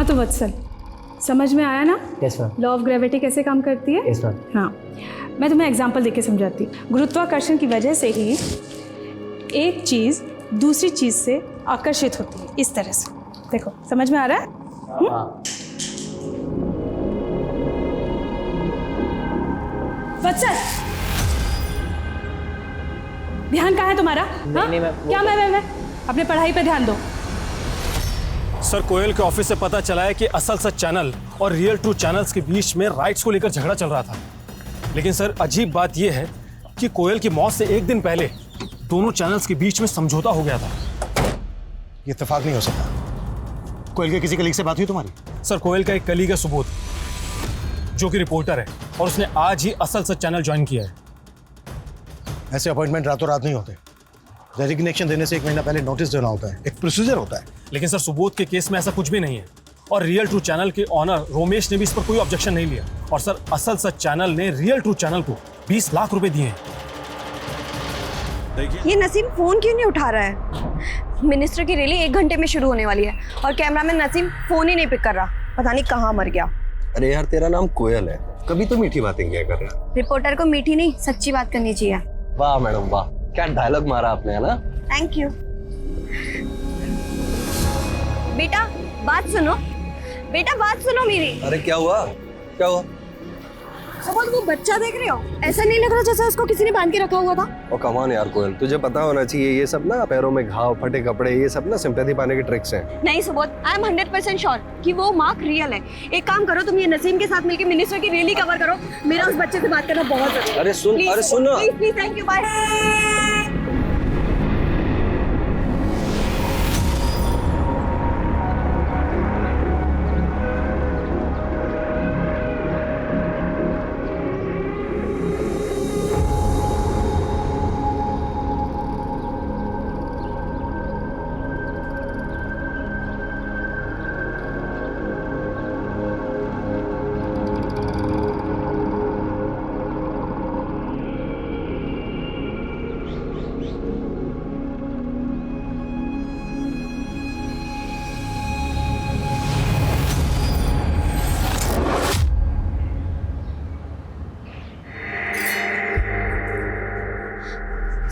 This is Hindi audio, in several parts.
हाँ तो वत्सल, समझ में आया ना? Yes ma'am. Law of gravity कैसे काम करती है? Yes ma'am. हाँ, मैं तुम्हें एग्जांपल देके समझाती हूँ। गुरुत्वाकर्षण की वजह से ही एक चीज़ दूसरी चीज़ से आकर्षित होती है, इस तरह से। देखो, समझ में आ रहा है? वत्सल, ध्यान कहाँ है तुम्हारा? नहीं, मैं क्या मैं अपने पढ़ाई पे ध्यान दो। सर, कोयल के ऑफिस से पता चला है कि असल सच चैनल और रियल ट्रू चैनल्स के बीच में राइट्स को लेकर झगड़ा चल रहा था। लेकिन सर, अजीब बात यह है कि कोयल की मौत से एक दिन पहले दोनों चैनल्स के बीच में समझौता हो गया था। ये इत्तेफाक नहीं हो सकता। कोयल के किसी कलीग से बात हुई तुम्हारी? सर, कोयल का एक कलीग है सुबोध, जो कि रिपोर्टर है, और उसने आज ही असल सच चैनल ज्वाइन किया है। ऐसे अपॉइंटमेंट रातों रात नहीं होते। रेजिग्नेशन देने से 1 महीना पहले नोटिस देना होता है, एक प्रोसीजर होता है। लेकिन सर, सुबोध के केस में ऐसा कुछ भी नहीं है, और रियल ट्रू चैनल के ऑनर रोमेश ने भी इस पर कोई ऑब्जेक्शन नहीं लिया। और सर, असल सच चैनल ने रियल ट्रू चैनल को 20 लाख रुपए दिए हैं। ये नसीम फोन क्यों नहीं उठा रहा है? मिनिस्टर की रैली 1 घंटे में शुरू होने वाली है और कैमरामैन नसीम फोन ही नहीं पिक कर रहा। पता नहीं कहाँ मर गया। अरे यार, तेरा नाम कोयल है, कभी तो मीठी बातें किया कर रहा है। रिपोर्टर को मीठी नहीं सच्ची बात करनी चाहिए। वाह मैडम वाह, क्या डायलॉग मारा आपने, है ना? Thank you. बेटा बात सुनो, बेटा बात सुनो मेरी। अरे क्या हुआ, क्या हुआ? सपोज वो बच्चा देख रहे हो, ऐसा नहीं लग रहा जैसे उसको किसी ने बांध के रखा हुआ था। ओ कम ऑन यार कोयल, तुझे पता होना चाहिए ये सब ना, पैरों में घाव, फटे कपड़े, ये सब ना सिंपैथी पाने के ट्रिक्स हैं। नहीं सुबोध, आई एम 100% श्योर कि वो मार्क रियल है। एक काम करो, तुम ये नसीम के साथ मिलकर मिनिस्टर की रैली कवर करो। मेरा उस बच्चे से बात करना बहुत जरूरी है। अरे सुन, अरे सुन ना। Please please, thank you, bye.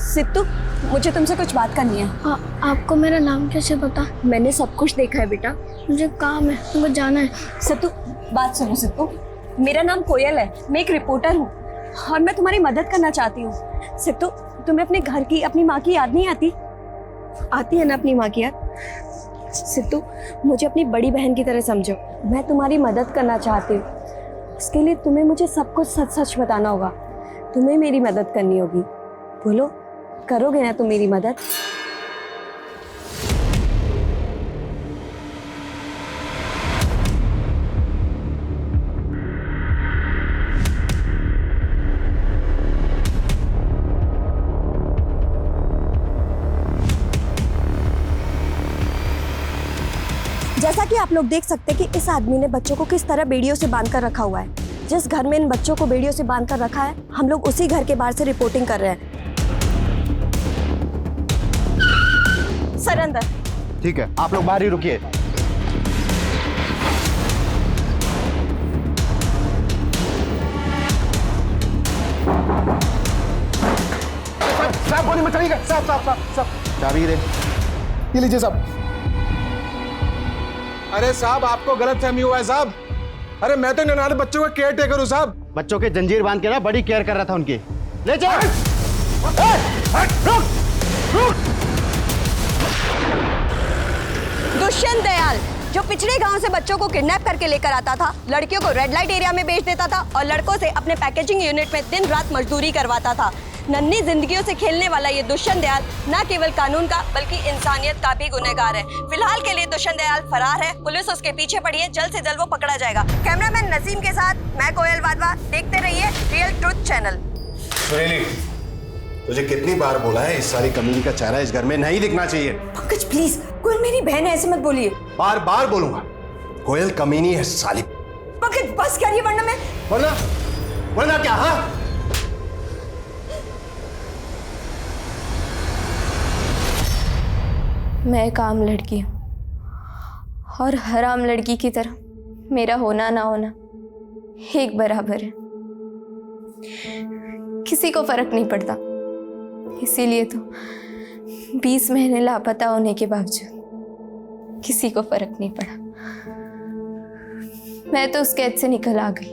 Sittu, मुझे तुमसे कुछ बात करनी है। आपको मेरा नाम कैसे पता? मैंने सब कुछ देखा है बेटा। मुझे काम है, मुझे जाना है। सित्तू बात सुनो सित्तू, मेरा नाम कोयल है, मैं एक रिपोर्टर हूँ और मैं तुम्हारी मदद करना चाहती हूँ। सित्तू, तुम्हें अपने घर की, अपनी माँ की याद नहीं आती? आती है ना अपनी माँ की याद? सित्तू, मुझे अपनी बड़ी बहन की तरह समझो, मैं तुम्हारी मदद करना चाहती हूँ। इसके लिए तुम्हें मुझे सब कुछ सच सच बताना होगा। तुम्हें मेरी मदद करनी होगी। बोलो, करोगे ना तुम मेरी मदद? जैसा कि आप लोग देख सकते हैं कि इस आदमी ने बच्चों को किस तरह बेड़ियों से बांधकर रखा हुआ है। जिस घर में इन बच्चों को बेड़ियों से बांधकर रखा है, हम लोग उसी घर के बाहर से रिपोर्टिंग कर रहे हैं। सर अंदर। ठीक है, आप लोग बाहर ही रुकिए। साहब गोली मत चलिएगा। साहब चाबी दे। ये लीजिए साहब। अरे साहब, आपको गलतफहमी हुआ है साहब। अरे मैं तो ननारे बच्चों का केयर टेकर हूँ साहब। बच्चों के जंजीर बांध के ना बड़ी केयर कर रहा था उनकी। ले जाओ। रुक। दुष्यंत दयाल, जो पिछड़े गांव से बच्चों को किडनैप करके लेकर आता था, लड़कियों को रेड लाइट एरिया में बेच देता था और लड़कों से अपने पैकेजिंग यूनिट में दिन रात मजदूरी करवाता था। नन्ही जिंदगियों से खेलने वाला ये दुष्यंत दयाल न केवल कानून का बल्कि इंसानियत का भी गुनहगार है। फिलहाल के लिए दुष्यंत दयाल फरार है, पुलिस उसके पीछे पड़ी है, जल्द से जल्द वो पकड़ा जाएगा। कैमरामैन नसीम के साथ मैं कोयल वाधवा, देखते रहिए रियल ट्रुथ चैनल। सुनीली, तुझे कितनी बार बोला है इस सारी कम्युनिटी का चेहरा इस घर में नहीं दिखना चाहिए। पंकज प्लीज, कोयल मेरी बहन है, ऐसे मत बोलिए। बार बार बोलूंगा, कोयल कमीनी है साली। पंकज बस करिए वरना मैं। वरना क्या? हाँ, मैं एक आम लड़की हूँ और हराम लड़की की तरह मेरा होना ना होना एक बराबर है। किसी को फर्क नहीं पड़ता, इसीलिए तो 20 महीने लापता होने के बावजूद किसी को फर्क नहीं पड़ा। मैं तो उस कैद से निकल आ गई,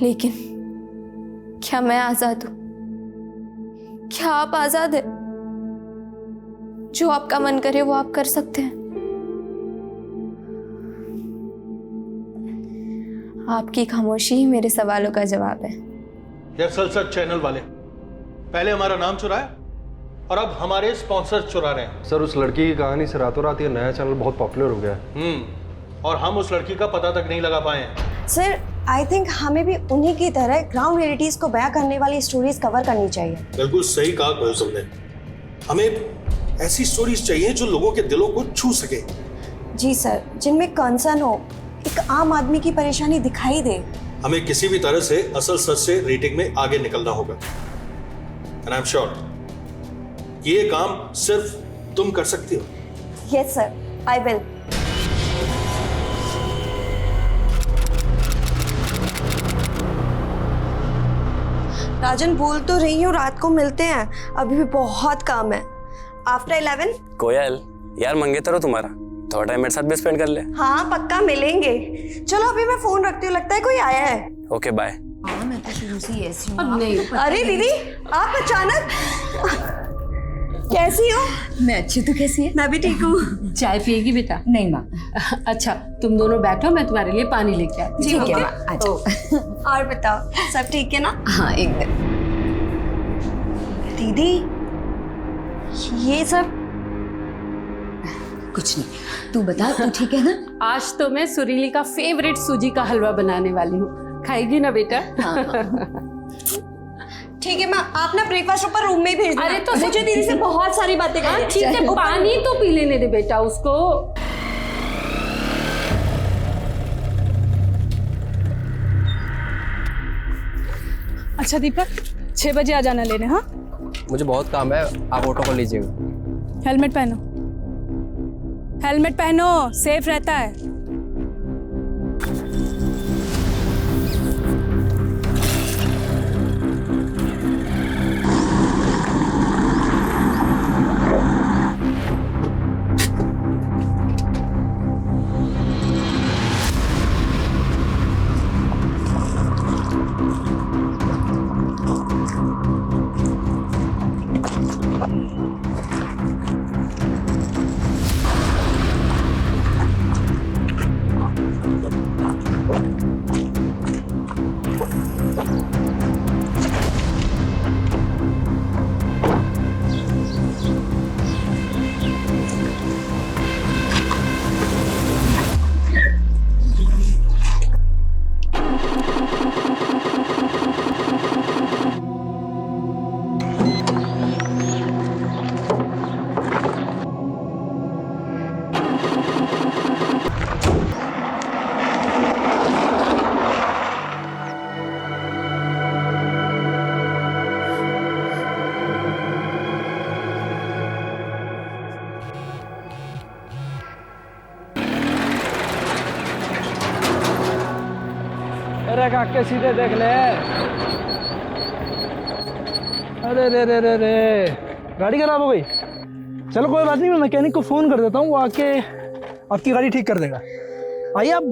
लेकिन क्या मैं आजाद हूं? क्या आप आजाद है? जो आपका मन करे वो आप कर सकते हैं। आपकी खामोशी ही मेरे सवालों का जवाब है। ये सलसट चैनल वाले पहले हमारा नाम चुराया और अब हमारे स्पॉन्सर चुरा रहे हैं। सर उस लड़की की कहानी से रातों रात ये नया चैनल बहुत पॉपुलर हो गया है। और हम उस लड़की का पता तक नहीं लगा पाए हैं। सर आई थिंक हमें भी उन्हीं की तरह ग्राउंड रियलिटीज को बयां करने वाली स्टोरीज कवर करनी चाहिए। बिल्कुल सही कहा कोयल तुमने। हमें ऐसी स्टोरीज चाहिए जो लोगों के दिलों को छू सके। जी सर, जिनमें कंसर्न हो, एक आम आदमी की परेशानी दिखाई दे। हमें किसी भी तरह से असल सच से रेटिंग में आगे निकलना होगा। एंड आई एम श्योर ये काम सिर्फ तुम कर सकती हो। Yes sir, I will. Rajan बोल तो रही हूँ, रात को मिलते हैं, अभी भी बहुत काम है। आफ्टर 11। कोयल यार मंगेतर हो तुम्हारा, थोड़ा टाइम मेरे साथ भी स्पेंड कर ले। हाँ पक्का मिलेंगे। चलो अभी मैं फोन रखती हूँ, लगता है कोई आया है। Okay bye. मैं तो शुरू से ऐसी हूँ। अरे दीदी आप अचानक कैसी हो? मैं अच्छी, तू कैसी है? मैं भी ठीक हूँ। चाय पिएगी बेटा? नहीं माँ। अच्छा तुम दोनों बैठो, मैं तुम्हारे लिए पानी लेके आती हूँ। ठीक है माँ, अच्छा। और बताओ सब ठीक है ना? हाँ एकदम। दीदी ये सब कुछ नहीं, तू बता, तू ठीक है ना? आज तो मैं सुरीली का फेवरेट सूजी का हलवा बनाने वाली हूँ, खाएगी ना बेटा? ठीक है माँ, आप ना ब्रेकफास्ट ऊपर रूम में ही भेज देना। अरे तो मुझे दीदी से बहुत सारी बातें करनी है। ठीक है, पानी तो पी लेने दे बेटा उसको। अच्छा दीपक, 6 बजे आ जाना लेने। हाँ मुझे बहुत काम है, आप ऑटो को लीजिएगा। हेलमेट पहनो, हेलमेट पहनो, सेफ रहता है। अरे काके सीधे देख ले। अरे रे रे रे रे, गाड़ी खराब हो गई। चलो कोई बात नहीं, मैं मैकेनिक को फ़ोन कर देता हूँ, वो आके आपकी गाड़ी ठीक कर देगा। आइए आप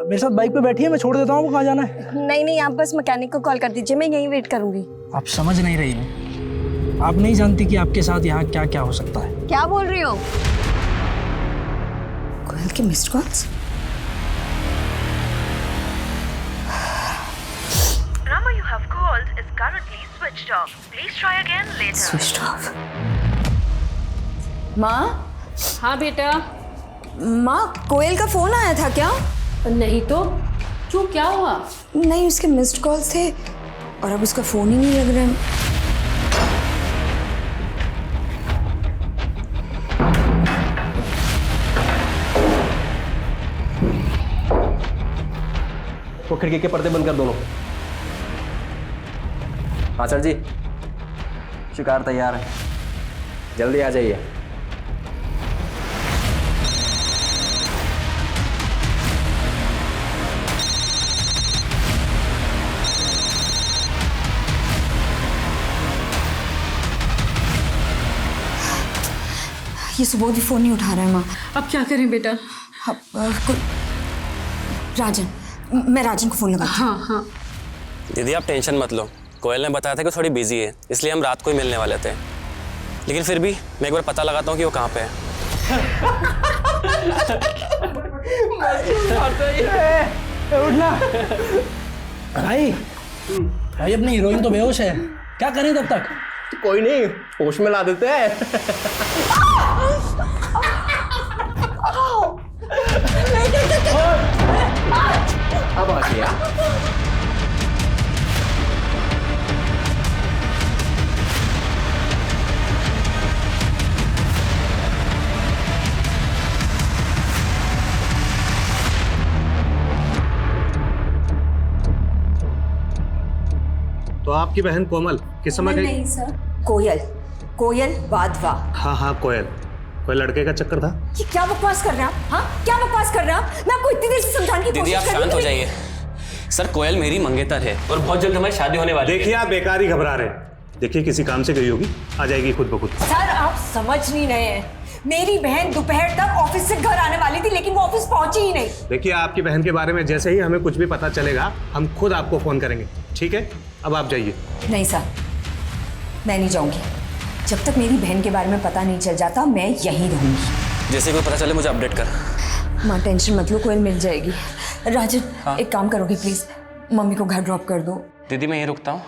मेरे साथ बाइक पे बैठिए, मैं छोड़ देता हूँ। कहाँ जाना है? नहीं नहीं, आप बस मैकेनिक को कॉल कर दीजिए, मैं यहीं वेट करूंगी। आप समझ नहीं रही हैं, आप नहीं जानती कि आपके साथ यहाँ क्या क्या हो सकता है। क्या बोल रही हो? कोयल के missed calls. Number you have called is currently switched off. Please try again later. Switched off. माँ? हाँ बेटा। माँ कोयल का फोन आया था क्या? नहीं तो क्यों, क्या हुआ? नहीं, उसके मिस्ड कॉल्स थे और अब उसका फोन ही नहीं लग रहा है। वो खिड़की के पर्दे बंद कर दोनों। हाँ सर जी, शिकार तैयार है, जल्दी आ जाइए। ये सुबह भी फोन नहीं उठा रहा है माँ। अब क्या करें बेटा? राजन, मैं राजन को फोन लगाती हूँ। हाँ हाँ। दीदी आप टेंशन मत लो, कोयल ने बताया था कि थोड़ी बिजी है, इसलिए हम रात को ही मिलने वाले थे। लेकिन फिर भी मैं एक बार पता लगाता हूँ कि वो कहाँ पे है। उठना भाई, भाई अपनी हीरोइन तो बेहोश है, क्या करें तब तक? कोई नहीं, होश में ला देते हैं। अब आ गया। तो आपकी बहन कोमल किस समय गई? नहीं सर, कोयल, कोयल वाधवा। हाँ कोयल, कोई लड़के का चक्कर था? ये क्या बकवास कर रहे हैं आप? हाँ, क्या बकवास कर रहे हैं आप? मैं आपको इतनी देर से समझाने की दीदी कोशिश आप कर रही शांत हो हूँ। जाइए। सर कोयल मेरी मंगेतर है और बहुत जल्द हमारी शादी होने वाली है। देखिए आप बेकार ही घबरा रहे हैं। देखिए किसी काम से गई होगी, आ जाएगी खुद ब खुद। सर आप समझ नहीं रहे हैं, मेरी बहन दोपहर तक ऑफिस से घर आने वाली थी, लेकिन वो ऑफिस पहुंची ही नहीं। देखिए आपकी बहन के बारे में जैसे ही हमें कुछ भी पता चलेगा हम खुद आपको फोन करेंगे, ठीक है? अब आप जाइए। नहीं सर, मैं नहीं जाऊंगी जब तक मेरी बहन के बारे में पता नहीं चल जाता। मैं यहीं रहूंगी। जैसे कोई पता चले मुझे अपडेट कर। माँ टेंशन मत लो, कोयल मिल जाएगी। राजन हाँ? एक काम करोगे प्लीज, मम्मी को घर ड्रॉप कर दो। दीदी मैं यहीं रुकता हूँ,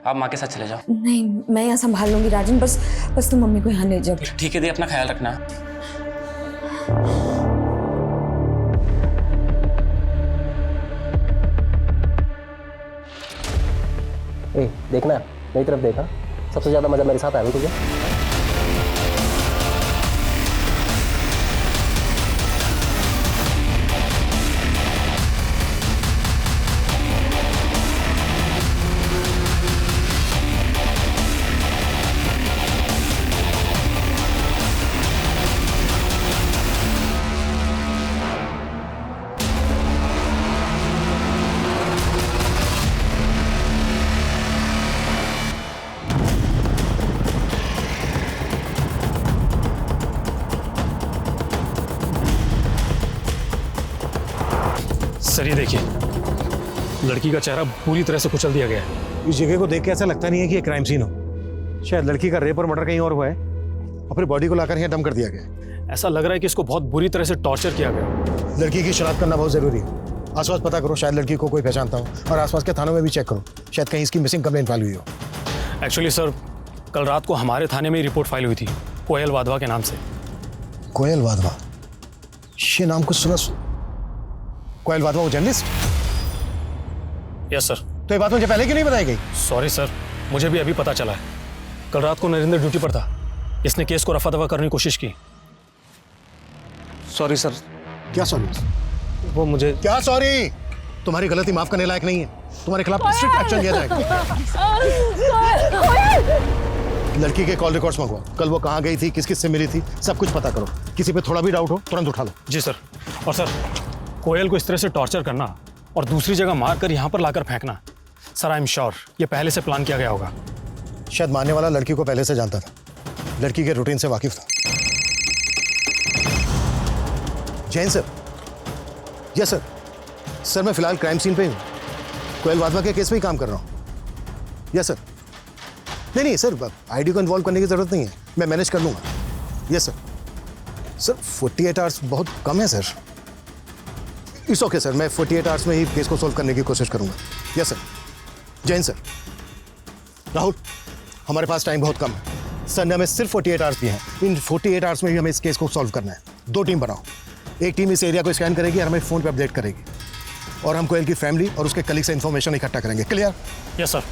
आप माँ के साथ चले जाओ। नहीं, मैं यहाँ संभाल लूंगी राजन, बस तुम मम्मी को यहाँ ले जाओ। ठीक है दी, अपना ख्याल रखना। ए, देखना मेरी तरफ देखा, सबसे ज्यादा मजा मेरे साथ आया तुझे। सर ये देखिए, लड़की का चेहरा पूरी तरह से कुचल दिया गया है। इस जगह को देख के ऐसा लगता नहीं है कि ये क्राइम सीन हो। शायद लड़की का रेप और मर्डर कहीं और हुआ है और फिर बॉडी को लाकर यहाँ डम कर दिया गया। ऐसा लग रहा है कि इसको बहुत बुरी तरह से टॉर्चर किया गया। लड़की की शनाख्त करना बहुत जरूरी है। आसपास पता करो, शायद लड़की को कोई पहचानता हो, और आसपास के थानों में भी चेक करो, शायद कहीं इसकी मिसिंग कंप्लेंट फाइल हुई हो। एक्चुअली सर, कल रात को हमारे थाने में ही रिपोर्ट फाइल हुई थी कोयल वाधवा के नाम से। कोयल वाधवा, ये नाम कुछ सुना। कोयल वाधवा वो जर्नलिस्ट? Yes sir. तो ये बात मुझे पहले क्यों नहीं बताई गई? सॉरी सर, मुझे भी अभी पता चला है। कल रात को नरेंद्र ड्यूटी पर था, इसने केस को रफा दफा करने की कोशिश की। Sorry sir. क्या सॉरी? वो मुझे क्या सॉरी? तुम्हारी गलती माफ करने लायक नहीं है, तुम्हारे खिलाफ स्ट्रिक्ट एक्शन लिया जाएगा। लड़की के कॉल रिकॉर्ड्स मंगवाओ, कल वो कहाँ गई थी, किस किस से मिली थी, सब कुछ पता करो। किसी पे थोड़ा भी डाउट हो तुरंत उठा लो। जी सर। और सर, कोयल को इस तरह से टॉर्चर करना और दूसरी जगह मारकर यहाँ पर लाकर फेंकना, सर आई एम श्योर ये पहले से प्लान किया गया होगा। शायद मारने वाला लड़की को पहले से जानता था, लड़की के रूटीन से वाकिफ था। Jain sir. Yes sir. Sir मैं फिलहाल क्राइम सीन पे हूँ, कोयल वाधवा के केस पे ही काम कर रहा हूँ। Yes sir. नहीं सर, आईडी को इन्वॉल्व करने की जरूरत नहीं है, मैं मैनेज कर लूँगा। Yes sir. सर 48 आवर्स बहुत कम है सर। इट्स ओके सर, मैं 48 आवर्स में ही केस को सोल्व करने की कोशिश करूँगा। Yes sir. Jain sir. Rahul, हमारे पास टाइम बहुत कम है, सर ने हमें सिर्फ 48 आवर्स दिए हैं। इन 48 आवर्स में भी हमें इस केस को सॉल्व करना है। 2 टीम बनाओ, एक टीम इस एरिया को स्कैन करेगी और हमें फ़ोन पे अपडेट करेगी, और हम कोयल की फैमिली और उसके कलीग से इन्फॉर्मेशन इकट्ठा करेंगे। क्लियर? Yes sir.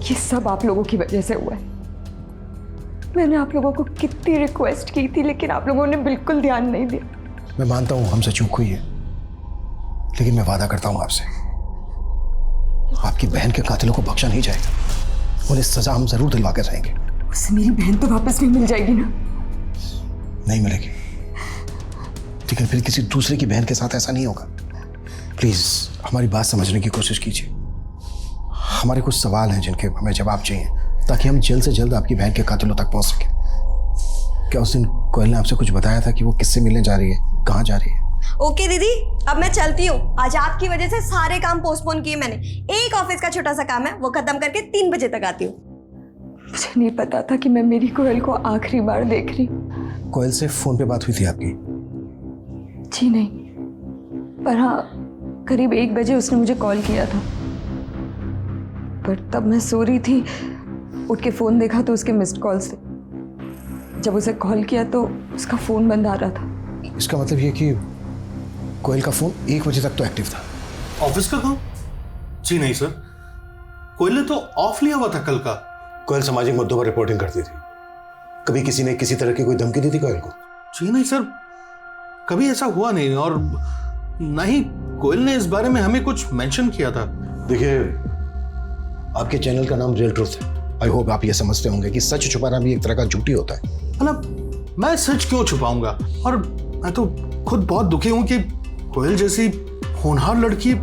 ये सब आप लोगों की वजह से हुआ है। मैंने आप लोगों को कितनी रिक्वेस्ट की थी, लेकिन आप लोगों ने बिल्कुल ध्यान नहीं दिया। मैं मानता हूँ हमसे चूक हुई है, लेकिन मैं वादा करता हूँ आपसे, आपकी बहन के कातिलों को बख्शा नहीं जाएगा। उन्हें सजा हम जरूर दिलवा कर रहेंगे। उससे मेरी बहन तो वापस भी मिल जाएगी ना? नहीं मिलेगी, लेकिन फिर किसी दूसरे की बहन के साथ ऐसा नहीं होगा। प्लीज हमारी बात समझने की कोशिश कीजिए। हमारे कुछ सवाल हैं जिनके हमें जवाब चाहिए ताकि हम जल्द से जल्द आपकी बहन के कातिलों तक पहुंच सकें। क्या उस दिन कोयल ने आपसे कुछ बताया था कि वो किससे मिलने जा रही है, कहाँ जा रही है? ओके दीदी, अब मैं चलती हूँ। आज आपकी वजह से सारे काम पोस्टपोन किए मैंने। एक ऑफिस का छोटा सा काम है, वो खत्म करके 3 बजे तक आती हूँ। मुझे नहीं पता था कि मैं मेरी कोयल को आखिरी बार देख रही हूँ। कोयल से फोन पे बात हुई थी आपकी? जी नहीं, पर हाँ करीब 1 बजे उसने मुझे कॉल किया था, पर तब मैं सो रही थी। उठ के फ़ोन देखा तो उसके मिस्ड कॉल्स थे। जब उसे कॉल किया तो उसका फ़ोन बंद आ रहा था। इसका मतलब ये कि कोयल का फ़ोन 1 बजे तक तो एक्टिव था। ऑफिस का काम? जी नहीं सर, कोयल ने तो ऑफ लिया हुआ था कल का। कोयल सामाजिक मुद्दों पर रिपोर्टिंग करती थी। कभी किसी ने किसी तरह की कोई धमकी दी थी कोयल को? जी नहीं सर, कभी ऐसा हुआ नहीं, और ना ही कोयल ने इस बारे में हमें कुछ मेंशन किया था। देखिए, आपके चैनल का नाम रियल ट्रूथ है। आई होप आप ये समझते होंगे कि सच छुपाना भी एक तरह का झूठी होता है। मतलब मैं सच क्यों छुपाऊंगा? और मैं तो खुद बहुत दुखी हूं कि कोयल जैसी होनहार लड़की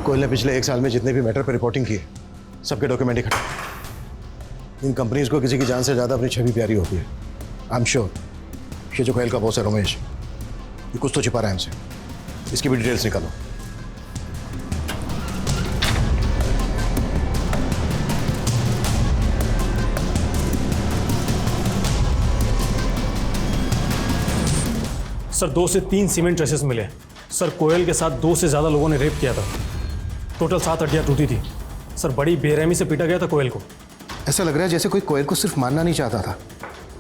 कोयल ने पिछले 1 साल में जितने भी मैटर पर रिपोर्टिंग की है, सबके डॉक्यूमेंट इकट्ठा। इन कंपनीज को किसी की जान से ज्यादा अपनी छवि प्यारी होती है। आई एम श्योर ये जो कोयल का बॉस है रमेश, ये कुछ तो छिपा रहा है हमसे। इसकी भी डिटेल्स निकालो। सर 2 से 3 सीमेंट ट्रेसेस मिले। सर कोयल के साथ 2 से ज़्यादा लोगों ने रेप किया था। टोटल 7 हड्डियाँ टूटी थी। सर बड़ी बेरहमी से पीटा गया था कोयल को। ऐसा लग रहा है जैसे कोई कोयल को सिर्फ मारना नहीं चाहता था,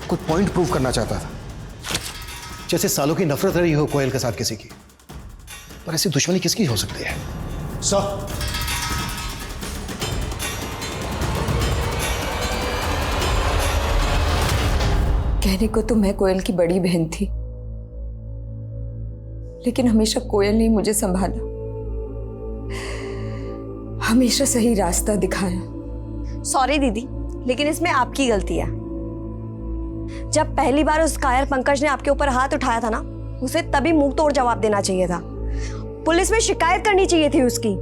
कोई पॉइंट प्रूव करना चाहता था। जैसे सालों की नफरत रही हो कोयल के साथ किसी की। पर ऐसी दुश्मनी किसकी हो सकती है? सर कहने को तो मैं कोयल की बड़ी बहन थी, लेकिन हमेशा कोयल ने मुझे संभाला, हमेशा सही रास्ता दिखाया। सॉरी दीदी, लेकिन इसमें आपकी गलती है। जब पहली बार उस कायर पंकज ने आपके ऊपर हाथ उठाया था ना, उसे तभी मुंह तोड़ जवाब देना चाहिए था। पुलिस में शिकायत करनी चाहिए थी उसकी।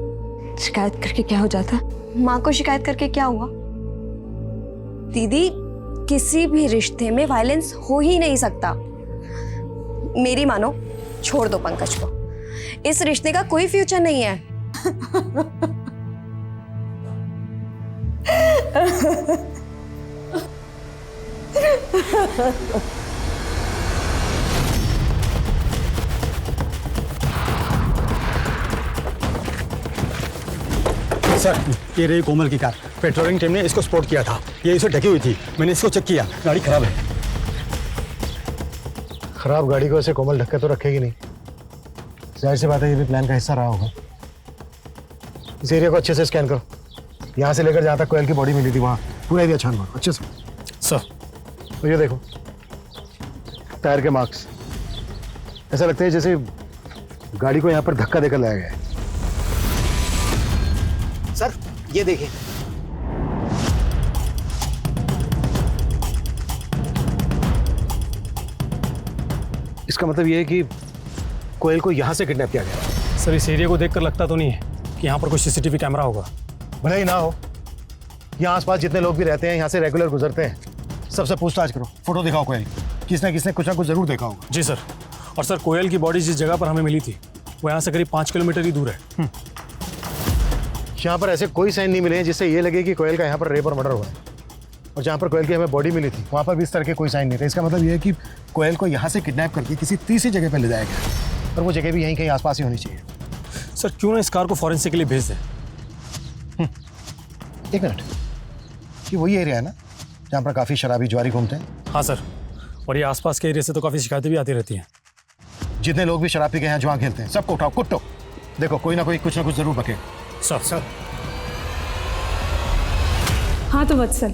शिकायत करके क्या हो जाता? माँ को शिकायत करके क्या हुआ? दीदी, किसी भी रिश्ते में वायलेंस हो ही नहीं सकता। मेरी मानो, छोड़ दो पंकज को। इस रिश्ते का कोई फ्यूचर नहीं है। सर, ये रही कोमल की कार। पेट्रोलिंग टीम ने इसको स्पॉट किया था। ये इसे ढकी हुई थी। मैंने इसको चेक किया, गाड़ी खराब है। खराब गाड़ी को ऐसे कोमल ढक्के तो रखेगी नहीं। जाहिर सी बात है ये भी प्लान का हिस्सा रहा होगा। इस एरिया को अच्छे से स्कैन करो। यहाँ से लेकर जहाँ तक कोयल की बॉडी मिली थी वहाँ पूरा एरिया छान मारो अच्छे से। सर तो ये देखो, टायर के मार्क्स। ऐसा लगता है जैसे गाड़ी को यहाँ पर धक्का देकर लाया गया है। सर ये देखिए, इसका मतलब ये है कि कोयल को यहाँ से किडनैप किया गया। सर इस एरिया को देखकर लगता तो नहीं है कि यहाँ पर कोई सीसीटीवी कैमरा होगा। भले ही ना हो, यहाँ आसपास जितने लोग भी रहते हैं, यहाँ से रेगुलर गुजरते हैं, सबसे पूछताछ करो। फोटो दिखाओ कोयल, किसने किसने कुछ ना कुछ जरूर देखा होगा। जी सर। और सर कोयल की बॉडी जिस जगह पर हमें मिली थी वो यहाँ से करीब 5 किलोमीटर ही दूर है। यहाँ पर ऐसे कोई साइन नहीं मिले हैं जिससे ये लगे कि कोयल का यहाँ पर रेप और मर्डर हुआ है। और जहाँ पर कोयल की हमें बॉडी मिली थी वहाँ पर भी इस तरह के कोई साइन नहीं थे। इसका मतलब ये है कि कोयल को यहाँ से किडनैप करके किसी तीसरी जगह पर ले जाया गया, और वो जगह भी यहीं कहीं आसपास ही होनी चाहिए। सर क्यों ना इस कार को फॉरेंसिक के लिए भेज दें। 1 मिनट, ये वही एरिया है ना जहाँ पर काफ़ी शराबी जुआरी घूमते हैं? हाँ सर, और ये आसपास के एरिया से तो काफ़ी शिकायतें भी आती रहती हैं। जितने लोग भी शराब पी के यहाँ जुआ खेलते हैं सबको उठाओ, कुट्टो। देखो कोई ना कोई कुछ ना कुछ जरूर बके। सर हाँ तो वत्सल,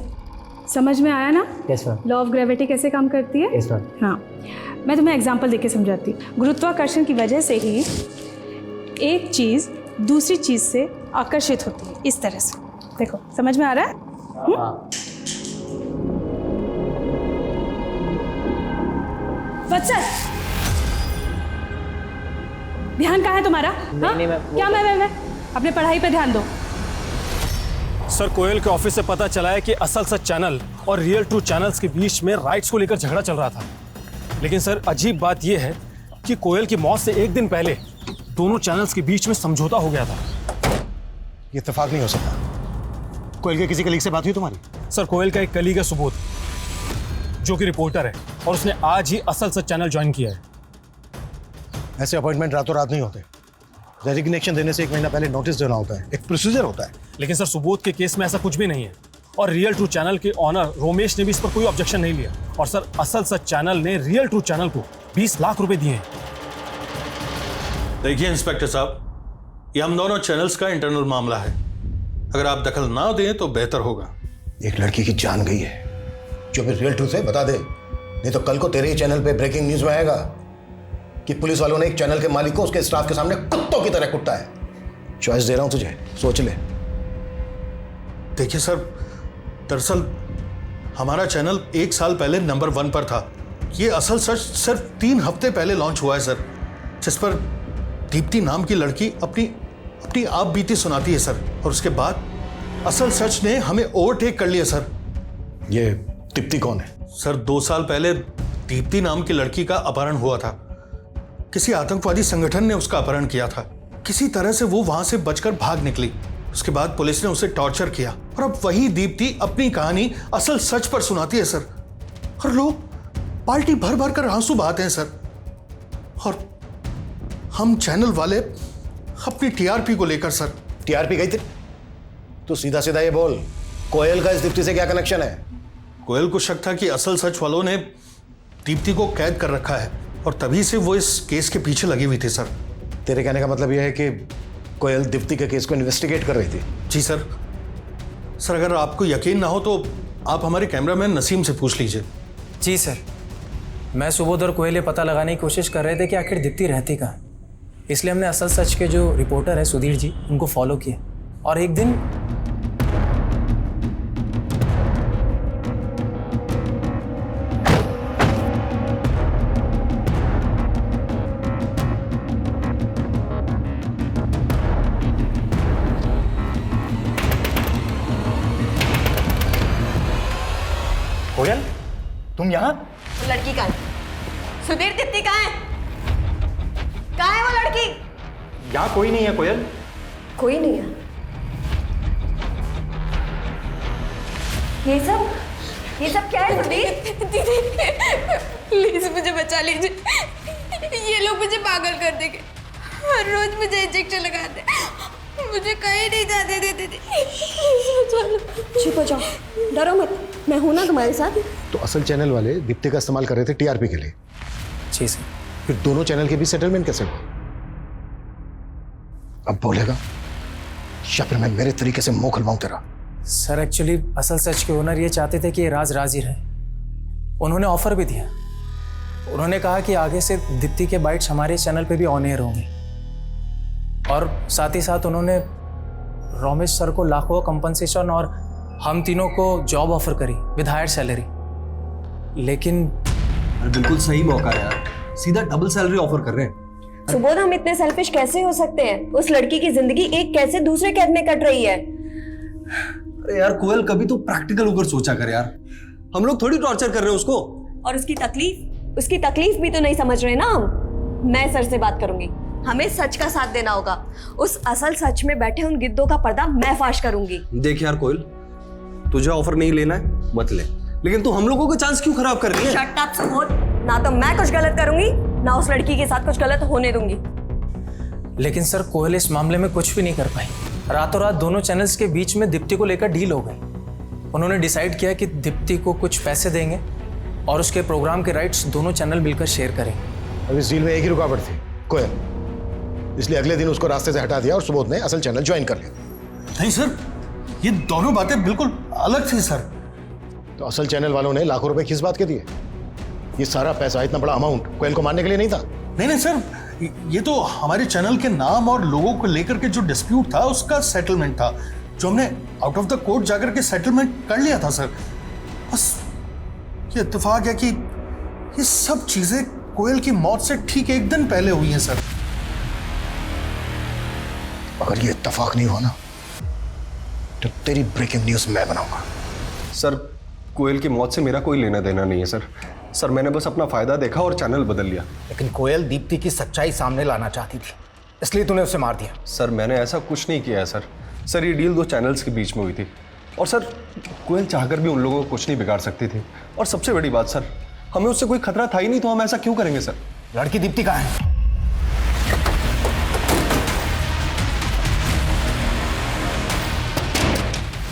समझ में आया ना? Yes ma'am. Law of gravity कैसे काम करती है? Yes ma'am. हाँ, मैं तुम्हें एग्जांपल देके समझाती हूँ। गुरुत्वाकर्षण की वजह से ही एक चीज़ दूसरी चीज़ से आकर्षित होती है, इस तरह से। देखो समझ में आ रहा है? वत्सल, ध्यान कहाँ है तुम्हारा? हाँ? क्या मैं अपने पढ़ाई पे ध्यान दो। सर कोयल के ऑफिस से पता चला है कि असल सच चैनल और रियल ट्रू चैनल्स के बीच में राइट्स को लेकर झगड़ा चल रहा था। लेकिन सर अजीब बात यह है कि कोयल की मौत से एक दिन पहले दोनों चैनल्स के बीच में समझौता हो गया था। ये इत्तेफाक नहीं हो सकता। कोयल के किसी कलीग से बात हुई तुम्हारी? सर कोयल का एक कलीग है सुबोध, जो कि रिपोर्टर है, और उसने आज ही असल सच चैनल ज्वाइन किया है। ऐसे अपॉइंटमेंट रातों रात नहीं होते। रेजिग्नेशन देने से 1 महीना पहले नोटिस देना होता है, एक प्रोसीजर होता है। लेकिन सर सुबोध के केस में ऐसा कुछ भी नहीं है, और रियल ट्रू चैनल के ऑनर रोमेश ने भी इस पर कोई ऑब्जेक्शन नहीं लिया। और सर असल सच चैनल ने रियल ट्रू चैनल को 20 लाख रुपए दिए हैं। देखिए इंस्पेक्टर साहब, ये हम दोनों चैनल्स का इंटरनल मामला है। अगर आप दखल ना दें तो बेहतर होगा। एक लड़की की जान गई है, जो भी रियल ट्रूथ है बता दे, नहीं तो कल को तेरे ही चैनल पे ब्रेकिंग न्यूज में आएगा कि पुलिस वालों ने एक चैनल के मालिक को उसके स्टाफ के सामने कुत्तों की तरह कुट्टा है। चॉइस दे रहा हूं तुझे, सोच ले। देखिए सर, दरअसल हमारा चैनल 1 साल पहले नंबर 1 पर था। ये असल सच सिर्फ 3 हफ्ते पहले लॉन्च हुआ है सर, जिस पर दीप्ति नाम की लड़की अपनी आप बीती सुनाती है सर। और उसके बाद असल सच ने हमें ओवरटेक कर लिया सर। ये दीप्ति कौन है? सर 2 साल पहले दीप्ति नाम की लड़की का अपहरण हुआ था। किसी आतंकवादी संगठन ने उसका अपहरण किया था। किसी तरह से वो वहां से बचकर भाग निकली। उसके बाद पुलिस ने उसे टॉर्चर किया, और अब वही दीप्ति अपनी कहानी असल सच पर सुनाती है सर। और लोग बाल्टी भर भर कर आंसू बहाते हैं सर। और हम चैनल वाले अपनी टीआरपी को लेकर सर। टीआरपी गई थी? तू सीधा सीधा ये बोल, कोयल का इस दीप्ति से क्या कनेक्शन है? कोयल को शक था कि असल सच वालों ने दीप्ति को कैद कर रखा है, और तभी से वो इस केस के पीछे लगी हुई थी सर। तेरे कहने का मतलब यह है कि कोयल दीप्ति के केस को इन्वेस्टिगेट कर रही थी? जी सर। सर अगर आपको यकीन ना हो तो आप हमारे कैमरामैन नसीम से पूछ लीजिए। जी सर, मैं सुबोध और कोयल ये पता लगाने की कोशिश कर रहे थे कि आखिर दीप्ति रहती कहाँ, इसलिए हमने असल सच के जो रिपोर्टर है सुधीर जी, उनको फॉलो किया। और एक दिन कोयल, तुम यहाँ? वो लड़की कहाँ है? सुधीर, दीप्ति कहाँ है? कहाँ है वो लड़की? यहाँ कोई नहीं है कोयल। कोई नहीं है? ये सब क्या है सुधीर? दीदी प्लीज मुझे बचा लीजिए, ये लोग मुझे पागल कर देंगे। हर रोज मुझे इंजेक्शन लगाते, मुझे कहीं नहीं जाने देते। चुप हो जाओ, डरो मत, मैं हूं ना तुम्हारे साथ। तो असल चैनल वाले दीप्ति का इस्तेमाल कर रहे थे टीआरपी के लिए? जी सर। फिर दोनों चैनल के बीच सेटलमेंट कैसे हुआ? अब बोलेगा या फिर मैं मेरे तरीके से मुंह खुलवाऊं तेरा? सर एक्चुअली असल सच के ओनर ये चाहते थे कि ये राज राज ही रहे। उन्होंने ऑफर भी दिया। उन्होंने कहा कि आगे से दीप्ति के बाइट्स हमारे चैनल पे भी ऑन एयर होंगे, और साथ ही साथ उन्होंने रोमेश सर को लाखों कंपनसेशन और हम तीनों को जॉब ऑफर करी विद हायर सैलरी। लेकिन बिल्कुल सही मौका है यार, सीधा डबल सैलरी ऑफर कर रहे हैं। सुबोध, हम इतने सेल्फिश कैसे हो सकते हैं? उस लड़की की जिंदगी एक कैसे दूसरे कैद में कट रही है। अरे यार कोयल, कभी तो प्रैक्टिकल होकर सोचा कर यार। हम लोग थोड़ी टॉर्चर कर रहे हैं उसको। और उसकी तकलीफ भी तो नहीं समझ रहे ना हम। मैं सर से बात करूंगी, हमें सच का साथ देना होगा। उस असल सच में बैठे उन गिद्धों का पर्दा मैं फाश करूंगी। देख यार कोयल, तुझे ऑफर नहीं लेना है मत ले, लेकिन तू हम लोगों का चांस क्यों खराब कर रही है? शट अप सुबोध, ना तो मैं कुछ गलत करूंगी ना उस लड़की के साथ कुछ गलत होने दूंगी। लेकिन सर कोयल इस मामले में कुछ भी नहीं कर पाई। रातों रात दोनों चैनल्स के बीच में दीप्ति को लेकर डील हो गई। उन्होंने डिसाइड किया कि दीप्ति को कुछ पैसे देंगे और उसके प्रोग्राम के राइट्स दोनों चैनल मिलकर शेयर करेंगे। अब इस डील में एक ही रुकावट थी, कोयल, इसलिए अगले दिन उसको रास्ते से हटा दिया और सुबोध ने असल चैनल ज्वाइन कर लिया। नहीं सर, ये दोनों बातें बिल्कुल अलग थी सर। तो असल चैनल वालों ने लाखों रुपए किस बात के दिए? ये सारा पैसा, इतना बड़ा अमाउंट कोयल को मारने के लिए नहीं था? नहीं सर, ये तो हमारे चैनल के नाम और लोगों को लेकर के जो डिस्प्यूट था उसका सेटलमेंट था, जो हमने आउट ऑफ द कोर्ट जाकर के सेटलमेंट कर लिया था सर। बस ये इत्तेफाक है कि ये सब चीजें कोयल की मौत से ठीक एक दिन पहले हुई है सर। अगर ये इत्तेफाक नहीं हुआ ना तो तेरी ब्रेकिंग न्यूज मैं बनाऊंगा। सर कोयल की मौत से मेरा कोई लेना देना नहीं है सर। सर मैंने बस अपना फायदा देखा और चैनल बदल लिया। लेकिन कोयल दीप्ति की सच्चाई सामने लाना चाहती थी, इसलिए तूने उसे मार दिया। सर मैंने ऐसा कुछ नहीं किया है सर। सर ये डील 2 चैनल्स के बीच में हुई थी और सर कोयल चाहकर भी उन लोगों को कुछ नहीं बिगाड़ सकती थी। और सबसे बड़ी बात सर, हमें उससे कोई खतरा था ही नहीं, तो हम ऐसा क्यों करेंगे सर? लड़की दीप्ति कहाँ है?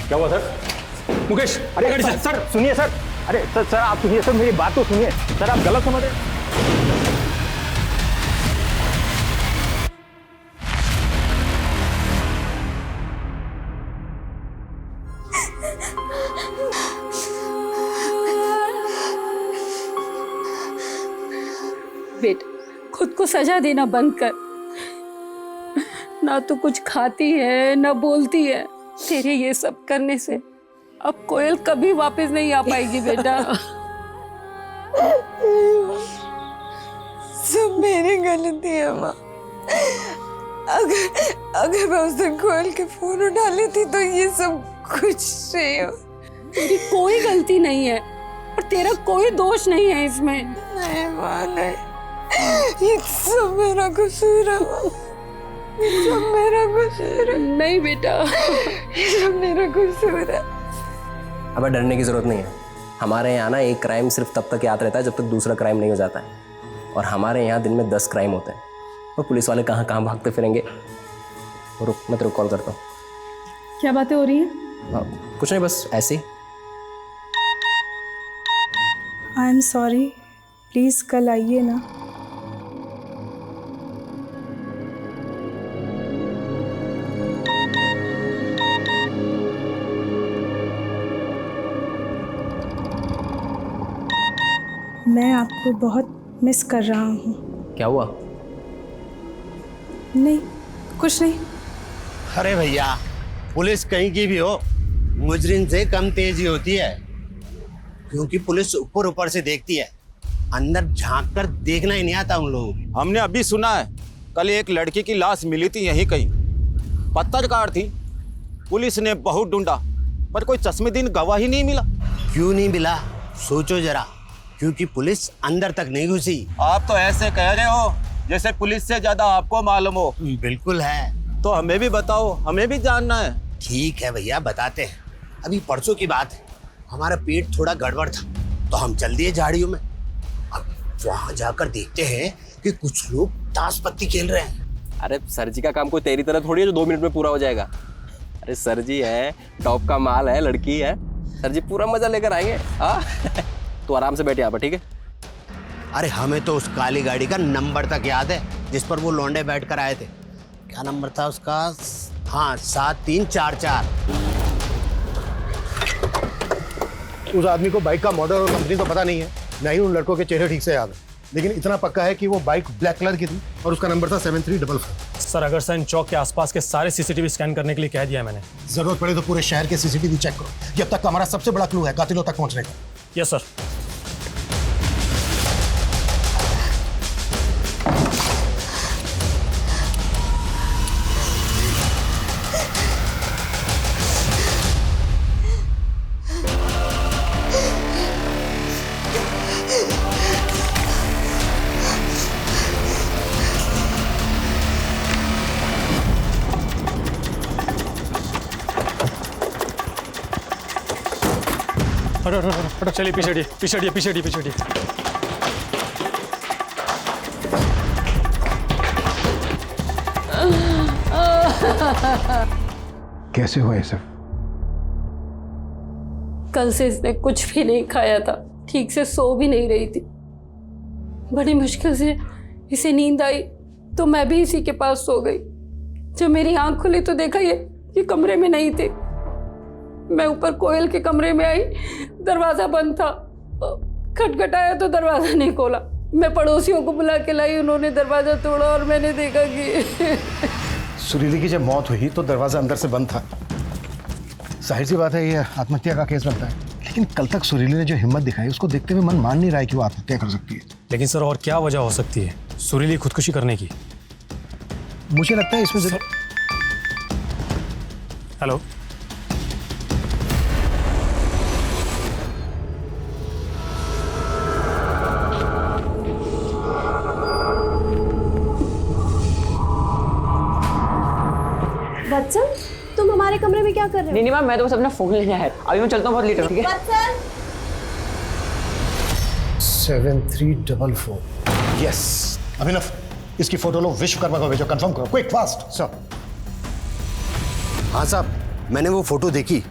क्या हुआ सर? मुकेश, अरे गाड़ी सर सुनिए सर, अरे सर आप सुनिए सर, मेरी बात तो सुनिए सर, आप गलत समझ रहे हैं। बेटा खुद को सजा देना बंद कर। ना तो कुछ खाती है ना बोलती है। तेरे ये सब करने से अब कोयल कभी वापस नहीं आ पाएगी बेटा। सब मेरी गलती है माँ। अगर मैं उस दिन कोयल के फोन उठा लेती तो ये सब कुछ नहीं हो। तेरी कोई गलती नहीं है और तेरा कोई दोष नहीं है इसमें। नहीं माँ नहीं, ये सब मेरा कसूर है माँ, ये सब मेरा कसूर है। नहीं बेटा, ये सब मेरा कसूर है। अब डरने की जरूरत नहीं है। हमारे यहाँ ना एक क्राइम सिर्फ तब तक याद रहता है जब तक दूसरा क्राइम नहीं हो जाता है, और हमारे यहाँ दिन में 10 क्राइम होते हैं और पुलिस वाले कहाँ कहाँ भागते फिरेंगे। रुक, मैं तेरे को कॉल करता हूँ। क्या बातें हो रही हैं? कुछ नहीं, बस ऐसे ही। आई एम सॉरी, प्लीज़ कल आइए ना। मैं आपको बहुत मिस कर रहा हूँ। क्या हुआ? नहीं, कुछ नहीं। अरे भैया, पुलिस कहीं की भी हो, मुजरिम से कम तेजी होती है, क्योंकि पुलिस ऊपर ऊपर से देखती है, अंदर झांक कर देखना ही नहीं आता उन लोगों को। हमने अभी सुना है कल एक लड़की की लाश मिली थी यहीं कहीं, पत्थरकार थी। पुलिस ने बहुत ढूंढा पर कोई चश्मेदीन गवाह ही नहीं मिला। क्यों नहीं मिला सोचो जरा, क्योंकि पुलिस अंदर तक नहीं घुसी। आप तो ऐसे कह रहे हो जैसे पुलिस से ज्यादा आपको मालूम हो। बिल्कुल है। तो हमें भी बताओ, हमें भी जानना है। ठीक है भैया, बताते हैं। अभी परसों की बात है, हमारा पेट थोड़ा गड़बड़ था तो हम चल दिए झाड़ियों में। अब वहां जाकर देखते हैं कि कुछ लोग ताश पत्ती खेल रहे हैं। अरे सर जी का काम कोई तेरी तरह थोड़ी है जो 2 मिनट में पूरा हो जाएगा। अरे सर जी है, टॉप का माल है, लड़की है, सर जी पूरा मजा लेकर आएंगे। हाँ तो आराम से बैठे यहाँ पर, ठीक है? अरे हमें तो उस काली गाड़ी का नंबर तक याद है जिस पर वो लौंडे बैठ कर आए थे। क्या नंबर था उसका? हाँ, 7344। उस आदमी को बाइक का मॉडल और कंपनी तो पता नहीं है, नहीं उन लड़कों के चेहरे ठीक से याद है, लेकिन इतना पक्का है कि वो बाइक ब्लैक कलर की थी और उसका नंबर था 7344। सर अगर सर चौक के आसपास के सारे सीसीटीवी स्कैन करने के लिए कह दिया मैंने। जरूरत पड़े तो पूरे शहर के सीसीटीवी चेक करो, ये अब तक का हमारा सबसे बड़ा क्लू है कातिलों तक पहुंचने का। Yes sir. अरे चलिए पीछे हटिए, पीछे हटिए, पीछे हटिए, पीछे हटिए। कैसे हुआ ये सब? कल से इसने कुछ भी नहीं खाया था, ठीक से सो भी नहीं रही थी। बड़ी मुश्किल से इसे नींद आई तो मैं भी इसी के पास सो गई। जब मेरी आंख खुली तो देखा ये कमरे में नहीं थे। मैं ऊपर कोयल के कमरे में आई, दरवाजा बंद था। खटखटाया तो दरवाजा नहीं खोला। मैं पड़ोसियों को बुला के लाई, उन्होंने दरवाजा तोड़ा और मैंने देखा कि सुरीली की जब मौत हुई तो दरवाजा अंदर से बंद था। जाहिर सी बात है ये आत्महत्या का केस बनता है, लेकिन कल तक सुरीली ने जो हिम्मत दिखाई उसको देखते हुए मन मान नहीं रहा है कि वो आत्महत्या कर सकती है। लेकिन सर और क्या वजह हो सकती है सुरीली खुदकुशी करने की? मुझे लगता है इसमें हेलो, वत्सल, तुम हमारे कमरे में क्या कर रहे हो? नहीं मैम, मैं तो बस अपना फोन लेने आया। अभी मैं चलता हूँ, बहुत लेट हो, ठीक है? वत्सल 7344। यस अभिनव, इसकी फोटो लो, विश्वकर्मा को भेजो, कंफर्म करो, क्विक फास्ट। सर। हाँ साहब, मैंने वो फोटो देखी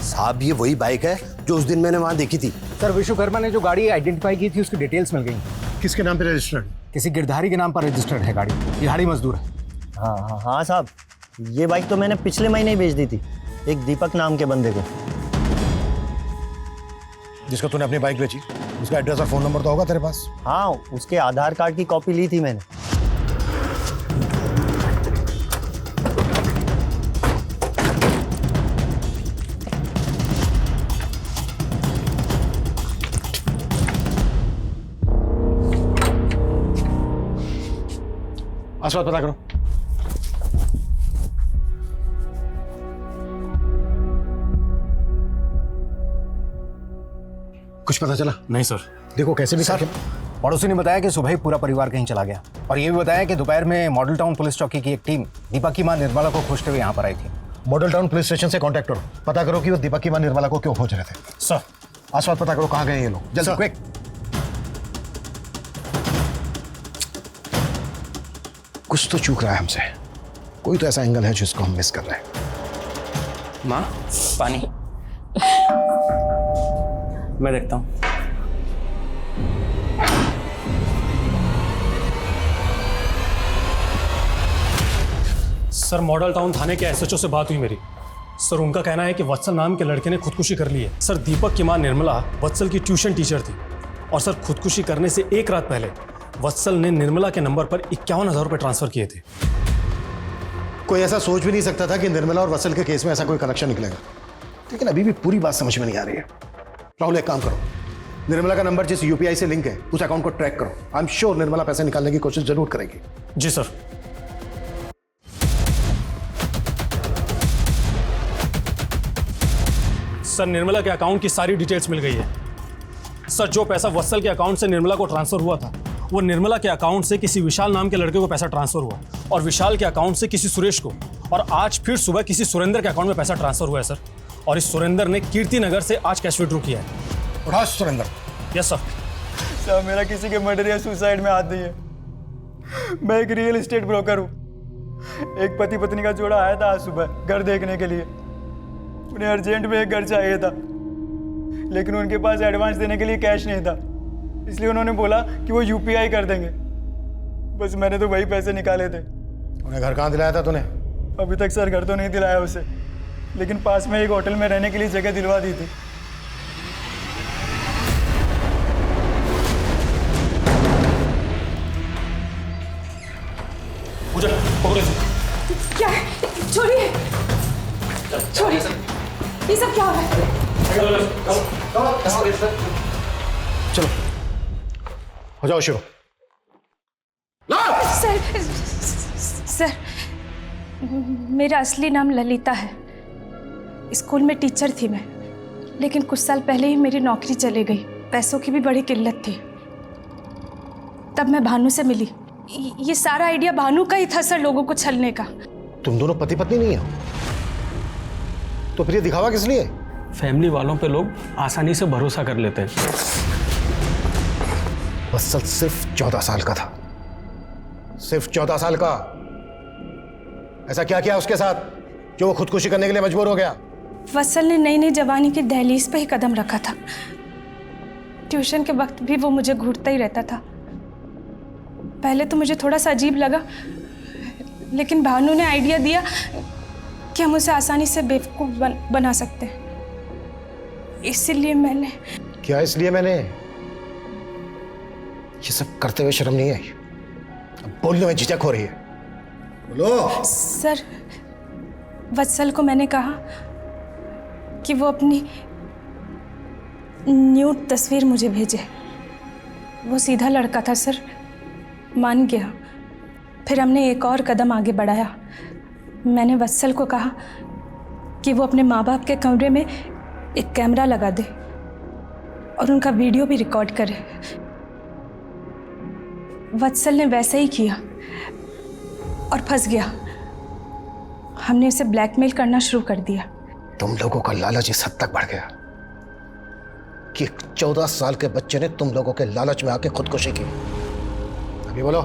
साहब, ये वही बाइक है जो उस दिन मैंने वहाँ देखी थी। सर विश्वकर्मा ने जो गाड़ी आइडेंटिफाई की थी उसकी डिटेल्स मिल गई। किसके नाम पे रजिस्टर्ड? किसी गिरधारी के नाम पर रजिस्टर्ड है गाड़ी, दिहाड़ी मजदूर है। हाँ साहब, ये बाइक तो मैंने पिछले महीने ही बेच दी थी एक दीपक नाम के बंदे को। जिसको तूने अपनी बाइक बेची, उसका एड्रेस और फोन नंबर तो होगा तेरे पास? हाँ, उसके आधार कार्ड की कॉपी ली थी मैंने। आसपास पता करो। कुछ पता चला? नहीं सर। देखो कैसे भी सर, पड़ोसी ने बताया कि सुबह ही पूरा परिवार कहीं चला गया, और ये भी बताया कि दोपहर में मॉडल टाउन पुलिस चौकी की एक टीम दीपक की मां निर्मला को खोजते हुए यहाँ पर आई थी। मॉडल टाउन पुलिस स्टेशन से कांटेक्ट करो, पता करो कि वो दीपक की मां निर्मला को क्यों खोज रहे थे। सर। आसपास पता करो कहाँ गए ये लोग, जल्दी क्विक। कुछ तो चूक रहा है हमसे, कोई तो ऐसा एंगल है जिसको हम मिस कर रहे हैं। माँ, पानी। मैं देखता हूँ। सर, मॉडल टाउन थाने के एसएचओ से बात हुई मेरी। सर, उनका कहना है कि वत्सल नाम के लड़के ने खुदकुशी कर ली है। सर, दीपक की मां निर्मला वत्सल की ट्यूशन टीचर थी, और सर खुदकुशी करने से एक रात पहले वत्सल ने निर्मला के नंबर पर 51,000 रुपए ट्रांसफर किए थे। कोई ऐसा सोच भी नहीं सकता था कि निर्मला और वत्सल के केस में ऐसा कोई कनेक्शन निकलेगा, लेकिन अभी भी पूरी बात समझ में नहीं आ रही है। राहुल, एक काम करो, निर्मला का नंबर जिस यूपीआई से लिंक है उस अकाउंट को ट्रैक करो। आई एम श्योर निर्मला पैसे निकालने की कोशिश जरूर करेगी। जी सर। सर, निर्मला के अकाउंट की सारी डिटेल्स मिल गई है। सर, जो पैसा वत्सल के अकाउंट से निर्मला को ट्रांसफर हुआ था, वो निर्मला के अकाउंट से किसी विशाल नाम के लड़के को पैसा ट्रांसफर हुआ, और विशाल के अकाउंट से किसी सुरेश को, और आज फिर सुबह किसी सुरेंद्र के अकाउंट में पैसा ट्रांसफर हुआ है सर। और इस सुरेंद्र ने कीर्ति नगर से आज कैश विड्रॉ किया है। उठा सुरेंद्र। Yes sir. सर, मेरा किसी के मर्डर या सुसाइड में हाथ नहीं है। मैं एक रियल एस्टेट ब्रोकर हूँ। एक पति पत्नी का जोड़ा आया था आज सुबह घर देखने के लिए। उन्हें अर्जेंट में एक घर चाहिए था, लेकिन उनके पास एडवांस देने के लिए कैश नहीं था, इसलिए उन्होंने बोला कि वो यूपीआई कर देंगे। बस मैंने तो वही पैसे निकाले थे। उन्हें घर कहाँ दिलाया था तूने? अभी तक सर घर तो नहीं दिलाया उसे, लेकिन पास में एक होटल में रहने के लिए जगह दिलवा दी थी। क्या है? छोड़िए, छोड़िए, ये सब क्या हो रहा है? चलो हो जाओ शुरू। सर, सर, मेरा असली नाम ललिता है। स्कूल में टीचर थी मैं, लेकिन कुछ साल पहले ही मेरी नौकरी चली गई। पैसों की भी बड़ी किल्लत थी। तब मैं भानु से मिली। ये सारा आइडिया भानु का ही था सर, लोगों को छलने का। तुम दोनों पति पत्नी नहीं हो, तो फिर ये दिखावा किस लिए? फैमिली वालों पे लोग आसानी से भरोसा कर लेते हैं। वत्सल सिर्फ 14 साल का था, सिर्फ 14 साल का। ऐसा क्या किया उसके साथ जो वो खुदकुशी करने के लिए मजबूर हो गया? वत्सल ने नई नई जवानी की दहलीज पे ही कदम रखा था। ट्यूशन के वक्त भी वो मुझे घूरता ही रहता था। पहले तो मुझे थोड़ा सा अजीब लगा, लेकिन भानु ने आइडिया दिया कि हम उसे आसानी से बेवकूफ़ बना सकते हैं। इसीलिए मैंने। क्या इसलिए मैंने? ये सब करते हुए शर्म नहीं आई? अब बोलने में झिझक हो रही है। बोलो। सर, वत्सल को मैंने कहा कि वो अपनी न्यूड तस्वीर मुझे भेजे। वो सीधा लड़का था सर, मान गया। फिर हमने एक और कदम आगे बढ़ाया। मैंने वत्सल को कहा कि वो अपने माँ बाप के कमरे में एक कैमरा लगा दे और उनका वीडियो भी रिकॉर्ड करे। वत्सल ने वैसा ही किया और फंस गया। हमने उसे ब्लैकमेल करना शुरू कर दिया। तुम लोगों का लालच इस हद तक बढ़ गया कि 14 साल के बच्चे ने तुम लोगों के लालच में आके खुदकुशी की। अभी बोलो,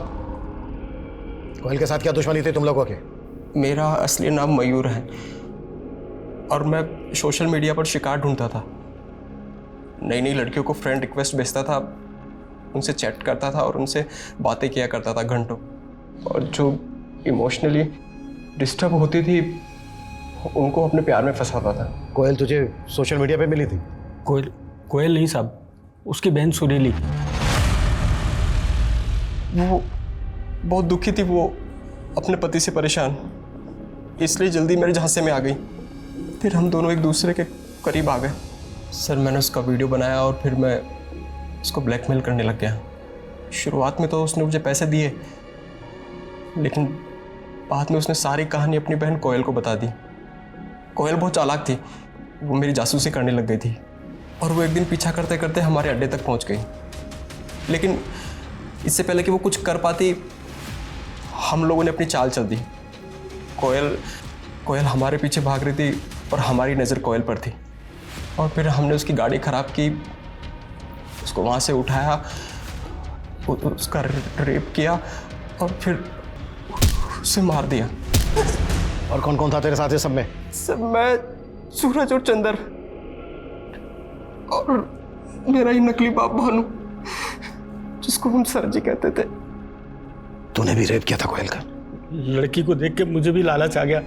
कोयल के साथ क्या दुश्मनी थी तुम लोगों के? मेरा असली नाम मयूर है और मैं सोशल मीडिया पर शिकार ढूंढता था। नई नई लड़कियों को फ्रेंड रिक्वेस्ट भेजता था, उनसे चैट करता था और उनसे बातें किया करता था घंटों। और जो इमोशनली डिस्टर्ब होती थी उनको अपने प्यार में फंसाता था। कोयल तुझे सोशल मीडिया पे मिली थी? कोयल नहीं साहब, उसकी बहन सुरीली। वो बहुत दुखी थी, वो अपने पति से परेशान, इसलिए जल्दी मेरे झांसे में आ गई। फिर हम दोनों एक दूसरे के करीब आ गए। सर मैंने उसका वीडियो बनाया और फिर मैं उसको ब्लैकमेल करने लग गया। शुरुआत में तो उसने मुझे पैसे दिए, लेकिन बाद में उसने सारी कहानी अपनी बहन कोयल को बता दी। कोयल बहुत चालाक थी, वो मेरी जासूसी करने लग गई थी और वो एक दिन पीछा करते करते हमारे अड्डे तक पहुंच गई। लेकिन इससे पहले कि वो कुछ कर पाती, हम लोगों ने अपनी चाल चल दी। कोयल हमारे पीछे भाग रही थी और हमारी नज़र कोयल पर थी। और फिर हमने उसकी गाड़ी ख़राब की, उसको वहाँ से उठाया, उसका रेप किया और फिर उसे मार दिया। और कौन कौन था तेरे साथ ये सब में? सब मैं, सूरज और चंदर और मेरा ही नकली बाप भानु, जिसको हम सर जी कहते थे। तूने भी रेप किया था कोयल का? लड़की को देख के मुझे भी लालच आ गया।